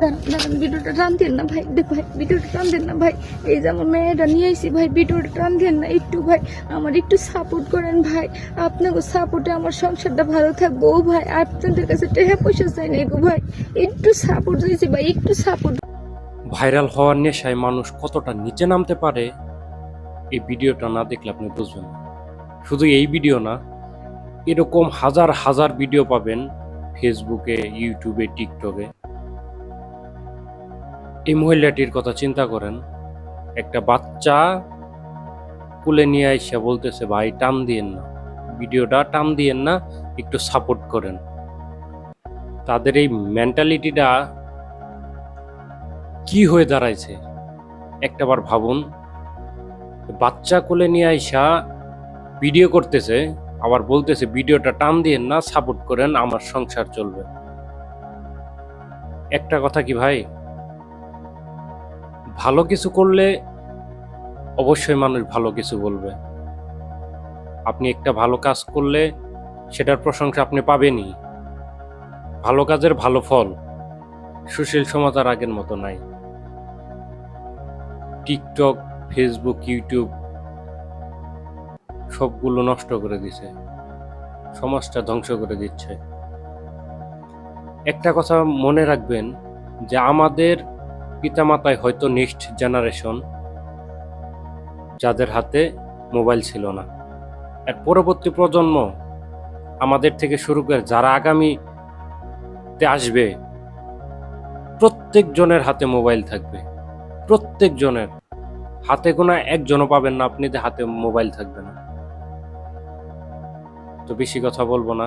ভিডিওটা টান দেন না ভাই, ভাই ভিডিওটা টান দেন না ভাই। এই যে আমার মেয়েটা নিয়ে আইসি ভাই, ভিডিওটা টান দেন না একটু ভাই, আমার একটু সাপোর্ট করেন ভাই। আপনাকে সাপোর্টে আমার সংসারটা ভালো থাকবো ও ভাই। আপনাদের কাছে টাকা পয়সা চাই না গো ভাই, একটু সাপোর্ট দিয়েছি ভাই, একটু সাপোর্ট। ভাইরাল হওয়ার নেশায় মানুষ কতটা নিচে নামতে পারে এই ভিডিওটা না দেখলে আপনি বুঝবেন না। শুধু এই ভিডিও না, এরকম হাজার হাজার ভিডিও পাবেন ফেসবুকে, ইউটিউবে, টিকটকে। এই মহিলাটির কথা চিন্তা করেন, একটা বাচ্চা কুলে নিয়ে আইসা বলতেছে ভাই টান দিয়েন না, ভিডিওটা টান দিয়েন না, একটু সাপোর্ট করেন। তাদের এই মেন্টালিটিটা কি হয়ে দাঁড়াইছে একটাবার ভাবুন। বাচ্চা কোলে নিয়ে আইসা ভিডিও করতেছে, আবার বলতেছে ভিডিওটা টান দিয়েন না, সাপোর্ট করেন, আমার সংসার চলবে। একটা কথা কি ভাই, ভালো কিছু করলে অবশ্যই মানুষ ভালো কিছু বলবে। আপনি একটা ভালো কাজ করলে সেটার প্রশংসা আপনি পাবেনই। ভালো কাজের ভালো ফল। সুশীল সমাজ আর আগের মতো নাই। টিকটক, ফেসবুক, ইউটিউব সবগুলো নষ্ট করে দিছে, সমাজটা ধ্বংস করে দিচ্ছে। একটা কথা মনে রাখবেন যে আমাদের পিতামাতাই হয়তো নেক্সট জেনারেশন যাদের হাতে মোবাইল ছিল না, আর পরবর্তী প্রজন্ম আমাদের থেকে শুরু করে যারা আগামীতে আসবে, প্রত্যেক জনের হাতে মোবাইল থাকবে। প্রত্যেক জনের হাতে গোনা একজনও পাবেন না আপনি যে হাতে মোবাইল থাকবে না। তো বেশি কথা বলবো না।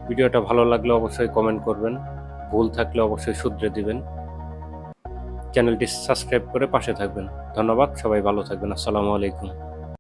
ভিডিওটা ভালো লাগলে অবশ্যই কমেন্ট করবেন, ভুল থাকলে অবশ্যই শুধরে দিবেন। চ্যানেলটি সাবস্ক্রাইব করে পাশে থাকবেন। ধন্যবাদ, সবাই ভালো থাকবেন। আসসালামু আলাইকুম।